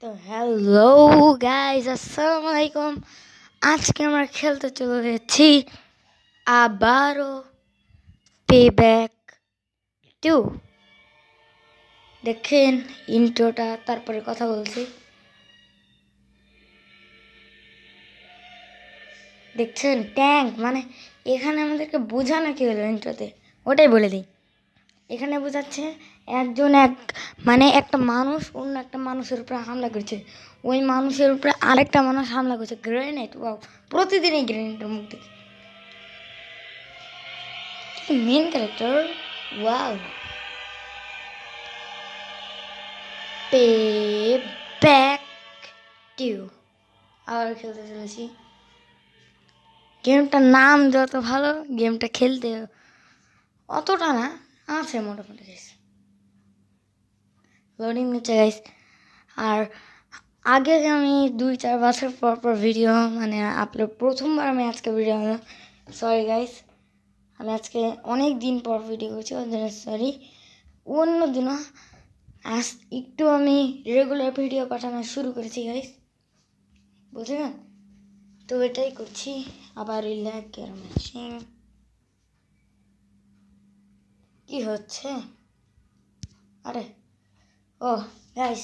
তো hello guys, আসসালামু আলাইকুম। আজকে আমরা খেলতে চলে যাচ্ছি আবারও পেব্যাক 2। দেখেন ইন্ট্রোটা, তারপরে কথা বলছি। দেখছেন ট্যাঙ্ক, মানে এখানে আমাদেরকে বোঝানো কি হলো ইন্ট্রোতে, ওটাই বলে দিই। এখানে বোঝাচ্ছে মানে একটা মানুষ অন্য একটা মানুষের উপরে হামলা করছে, ওই মানুষের উপরে আরেকটা মানুষ হামলা করছে। গ্রেনেড, ওয়াও, প্রতিদিনই গ্রেনেডের মুখ দেখি। Main character, wow. Pay back to আবার খেলতে চলেছি। গেমটার নাম যত ভালো, গেমটা খেলতে অতটা না, আছে মোটামুটি গাইস। লোডিং নিচ্ছে গাইস। আর আগে আমি 2-4 বছর পর পর ভিডিও মানে আপলোড, প্রথমবার আমি আজকে ভিডিও, সরি গাইস, আমি আজকে অনেক দিন পর ভিডিও করছি, ওই জন্য সরি। অন্য দিনও আজ একটু আমি রেগুলার ভিডিও পাঠানো শুরু করেছি গাইস, বুঝলেন? তো এটাই করছি। আবার রিল্যাক্সের মেশিন কি হচ্ছে? আরে ও গাইস,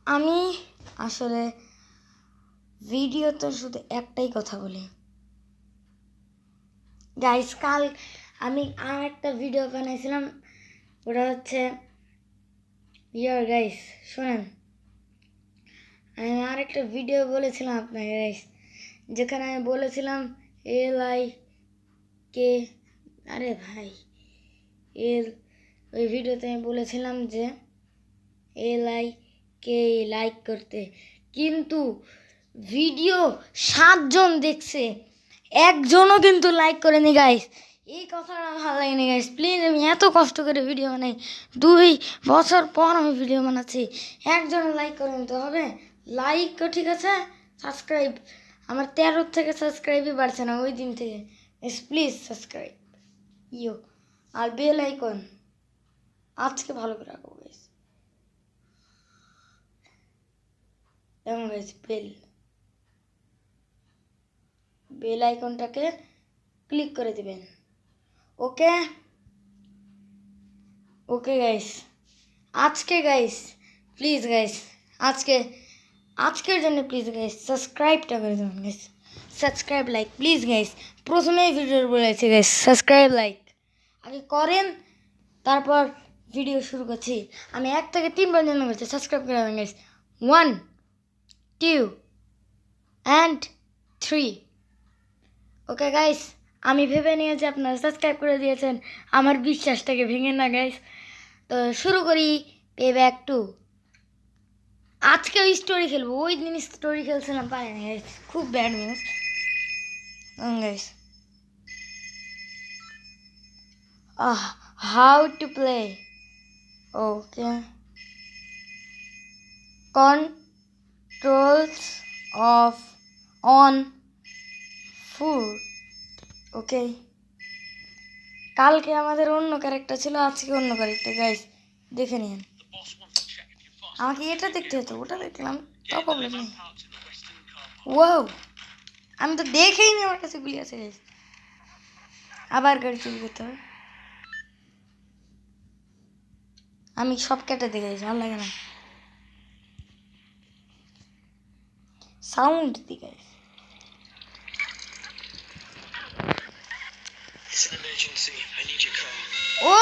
আমি আসলে ভিডিও তো শুধু একটাই কথা বলি গাইস। কাল আমি আর একটা ভিডিও বানাইছিলাম, ওটা হচ্ছে গাইস শোনেন, আমি আর একটা ভিডিও বলেছিলাম আপনাকে গাইস, যেখানে আমি বলেছিলাম কে, আরে ভাই ওই ভিডিওতে আমি বলেছিলাম যে কে লাইক করতে, কিন্তু ভিডিও 7 জন দেখছে, একজনও কিন্তু লাইক করেনি গাইস। এই কথাটা ভালো লাগেনি গাইস। প্লিজ, আমি এত কষ্ট করে ভিডিও বানাই, 2 বছর পর আমি ভিডিও বানাচ্ছি, একজন লাইক করেন তো হবে? লাইক তো ঠিক আছে, সাবস্ক্রাইব আমার 13 থেকে সাবস্ক্রাইবই বাড়ছে না ওই দিন থেকে। প্লিজ সাবস্ক্রাইব আর বেল আইকন আজকে ভালো করে রাখবো গাইস। দেখুন গাইস, বেল আইকনটাকে ক্লিক করে দিবেন। ওকে ওকে গাইস, আজকে গাইস প্লিজ গাইস, আজকের জন্য প্লিজ গাইস সাবস্ক্রাইবটা করে দেবেন guys. Subscribe, like please guys. প্রথমেই ভিডিও বলেছি গাইস, সাবস্ক্রাইব লাইক আগে করেন, তারপর ভিডিও শুরু করছি। আমি 1 থেকে 3 পর্যন্ত করছি, সাবস্ক্রাইব করে দেবেন গাইস। 1 2 and 3। ওকে গাইস, আমি ভেবে নিয়েছি আপনারা সাবস্ক্রাইব করে দিয়েছেন, আমার বিশ্বাসটাকে ভেঙে না গাইস। তো শুরু করি পেব্যাক 2। আজকে ওই স্টোরি খেলবো, ওই দিন স্টোরি খেলছিলাম পারিনি গাইস, খুব bad news guys. How to play, okay, controls off on food, okay. কালকে আমাদের অন্য ক্যারেক্টার ছিল, আজকে অন্য ক্যারেক্টার গাইস, দেখে নিন। আমাকে এটা দেখতে হতো, ওটা দেখলাম, তাও প্রবলেম নেই। ওয়াও, আমি তো দেখেই নি আমার কাছে গুলি আছে গাইস। আবার গাড়ি চুরি করতে হবে, আমি সব কেটে দিয়ে গাইস, ভালো লাগে না সাউন্ড দি গাইস। ও,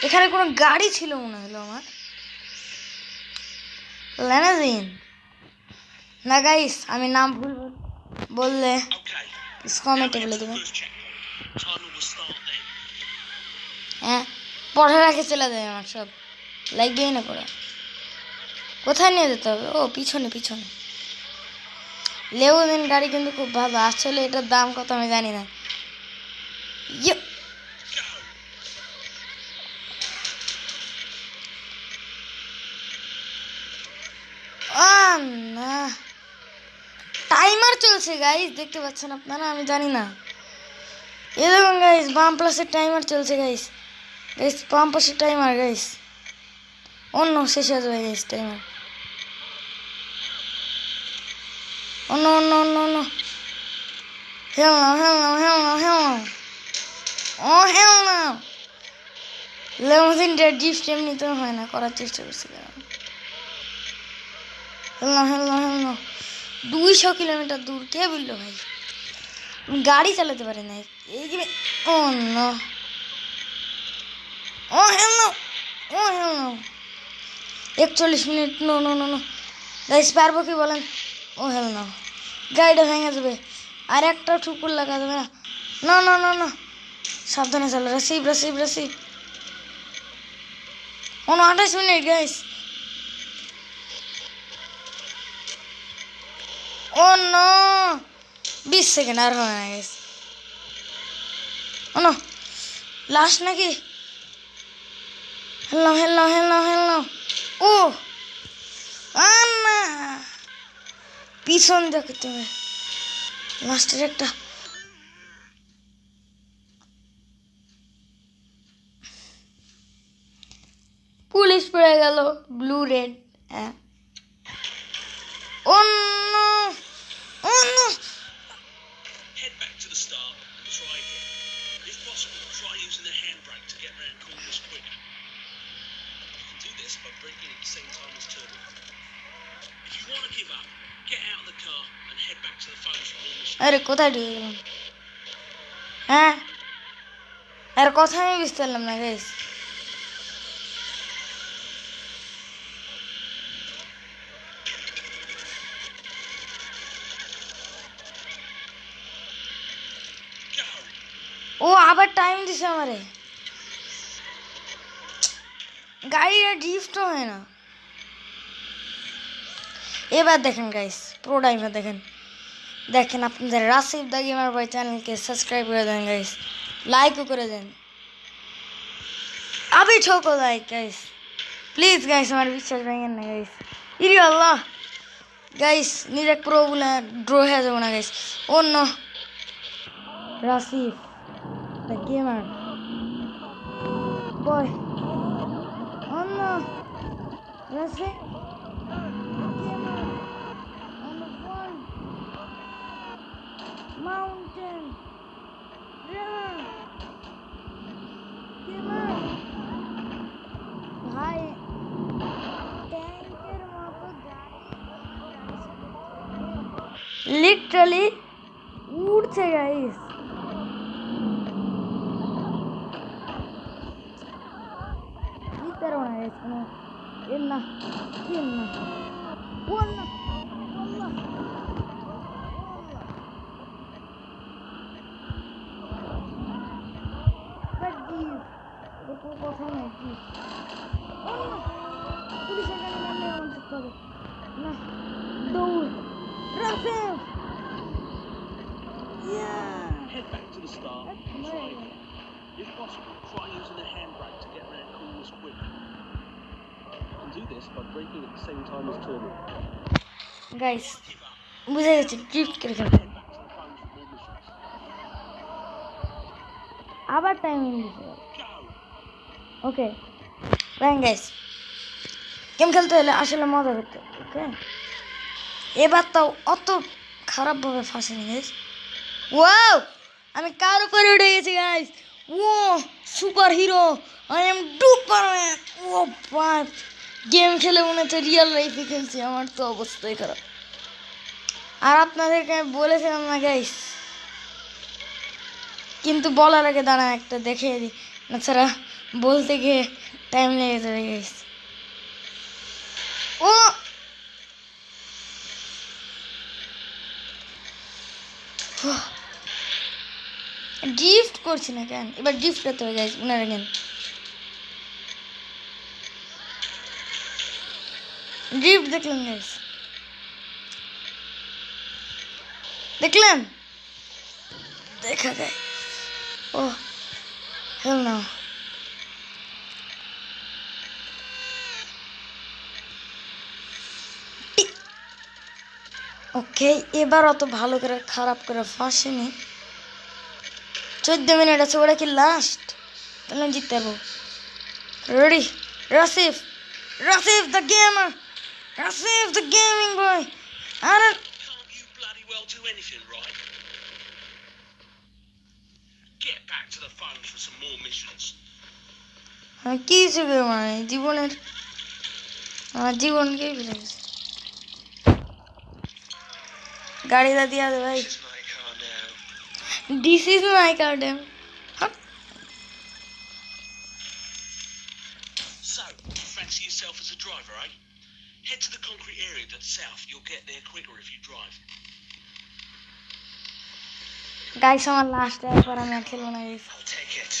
এখানে কোনো গাড়ি ছিল মনে হলো আমার, ল্যানাজিন না গাইস, আমি নাম ভুল বললে কমেন্টে বলে দেবেন। হ্যাঁ, পড়ার আগে চলে যায় আমার সব, লাগবেই না করে। কোথায় নিয়ে যেতে হবে? ও পিছনে পিছনে। লেউদিন গাড়ি কিন্তু খুব ভালো, আসলে এটার দাম কত আমি জানি না। না, টাইমার চলছে গাইস, দেখতে পাচ্ছেন আপনারা? আমি জানি না, এ দেখুন গাইস, বাম প্লাসের টাইমার চলছে গাইস, বাম পাশের টাইমার গাইস। অন্য শেষ হয়ে যাবে গাইস টাইমার। অন্য অন্য অন্য অন্য hell no hell no hell no hell no oh hell no লেমোজিনটা ডিফট এমনিতে হয় না, করার চেষ্টা করছি hell no hell no hell no 200 kilometre দূর কে বললো ভাই, গাড়ি চালাতে পারে না এই গেমে। Oh no oh hell no oh hell no 41 minute no no no no guys পারবো কি বলেন? ও hell no গাড়িটা ভেঙে যাবে, আর একটা ঠুকুর লাগা যাবে না। না না না না সাবধানে চলো, রাসিব রাসিব রাসিব 29 মিনিট গাইস। ও নো 20 সেকেন্ড আর হবে না গাইস। ও নো লাস্ট নাকি? হেল নাও হেল নাও হেল নাও হেল নাও। ও না পিছন দেখো তুমি, লাস্টের একটা পুলিশ পড়ে গেল ব্লু রেড। হ্যাঁ oh no oh no Head back to the start and try again. If possible, try using the handbrake to get around corners quicker. You can do this by braking at the same time as turning. If you want to give up, get out of the car and head back to the phones from all the আরে কোথায় ঢুকে গেলাম? হ্যাঁ আর কথা আমি বুঝতে পারলাম না গাইস। ও আবার টাইম দিছে আমারে, গাড়িটা ড্রিফট হয় না। এবার দেখেন গাইস প্রো ড্রাইভার দেখেন দেখেন আপনাদের রাসিব দা গেমার বয় চ্যানেলকে সাবস্ক্রাইব করে দেন গাইস, লাইকও করে দেন। আবি ঠোকো লাইক গাইস প্লিজ গাইস, আমার বিশ্বাস ভেঙেন না গাইস। ইরি আল্লাহ গাইস নিজে প্রো বলে ড্র হয়ে যাবো না গাইস। অন্য Rasib the gamer boy oh no that's it gamer on the front mountain river gamer ভাই ট্যাঙ্কের মতো গাড়ি লিটারালি উড়ছে guys. Pero es como illa illa والله والله بدي بقول কথা নাকি والله পুলিশ এখানে নামলে এমন করতে হবে না, দৌড় Rafael head back to the start and try again. If possible, try using the handbrake to get around corners quicker. You can do this by braking at the same time as turning. Guys বুঝে গেছি drift করে খেলতে Head back to the phones for more missions. আবার timing দিতে Go! ওকে রাইন guys game খেলতে হলে আসলে মজা করতে ওকে। এবার তাও অত খারাপভাবে ফাঁসেনি গাইস। ওয়াও আমি কার উপরে উঠে গেছি guys, oh super hero I am Duperman. ও বাপ গেম খেলে মনে হচ্ছে রিয়েল লাইফে খেলছি, আমার তো অবস্থাই খারাপ। আর আপনাদেরকে আমি বলেছিলাম না গাইস, কিন্তু বলার আগে দাঁড়া একটা দেখিয়ে দিই, তাছাড়া বলতে গিয়ে টাইম লেগে যাবে গাইস। ও ড্রিফট করছি না কেন, এবার ড্রিফট করতে হবে গাইস মনে রাখেন। ড্রিফট দেখলেন গাইস, দেখলেন দেখা যায়। ও হেল না ওকে এবার অত ভালো করে খারাপ করে ফাঁসেনি। 14 মিনিট আছে, ওরা কি লাস্ট? তাহলে জিততে পারবো। Ready Rasif Rasif the gamer. Rasif the gaming boy. I don't. Can't you bloody well do anything right? Get back to the phone for some more missions. কি হিসেবে মানে জীবনের আমার জীবনকেই ফেলে গেছে গাড়িটা দিয়া দে ভাই This is my car now. This is my car damn So, you fancy yourself as a driver, eh? Head to the concrete area to the south. You'll get there quicker if you drive. Guys আমার last একবার আমি আর খেলবো না guys I'll take it.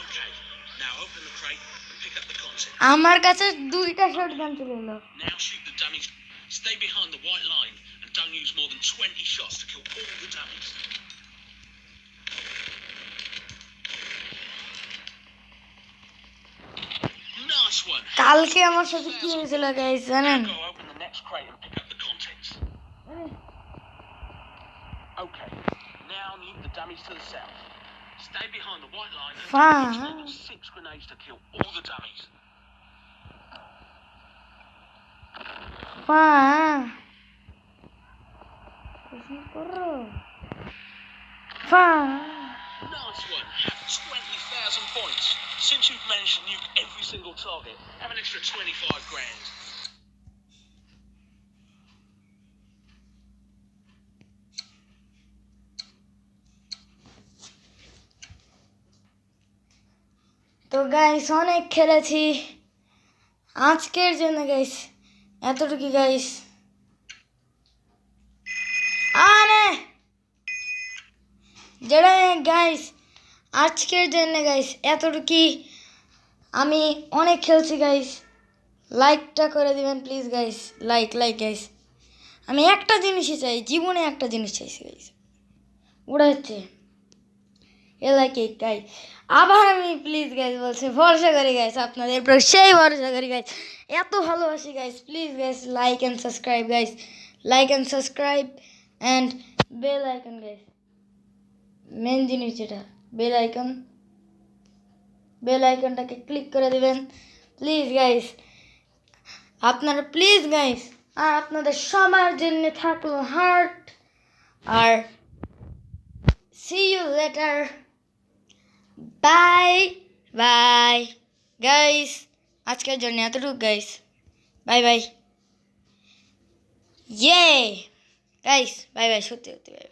Okay, now open the crate and pick up the content. আমার কাছে দুইটা shotgun ছিল Now shoot the dummies. Stay behind the white line and don't use more than 20 shots to kill all the dummies. Nice one. কালকে আমার সাথে কি হয়েছিল guys জানেন Go open the next crate and pick up the contents. Okay, now move the dummies to the south. Stay behind the white line and Fine. use more than 6 grenades to kill all the dummies. Nice one. Have 20,000 points. Since you've managed to nuke every single target, have an extra 25 grand. তো guys অনেক খেলেছি আজকের জন্য guys এতটুকু guys আরে যেটা guys আজকের জন্য গাইস এতটুকু আমি অনেক খেলছি গাইস লাইকটা করে দিবেন প্লিজ গাইস লাইক গাইস আমি একটা জিনিসই চাই জীবনে একটা জিনিস চাইছি গাইস ওটা হচ্ছে এলাকে গাই আবার আমি প্লিজ গাইস বলছি ভরসা করি গাইস আপনাদের উপর সেই ভরসা করি গাইস এত ভালোবাসি guys please guys like and subscribe guys like and subscribe and bell icon guys main জিনিস যেটা বেল আইকনটাকে ক্লিক করে দেবেন প্লিজ গাইস আপনারা প্লিজ গাইস আর আপনাদের সবার জন্য থাকলো হার্ট আর see you later bye guys আজকের জন্য এতটুকু গাইস বাই ইয়ে গাইস বাই সত্যি বাই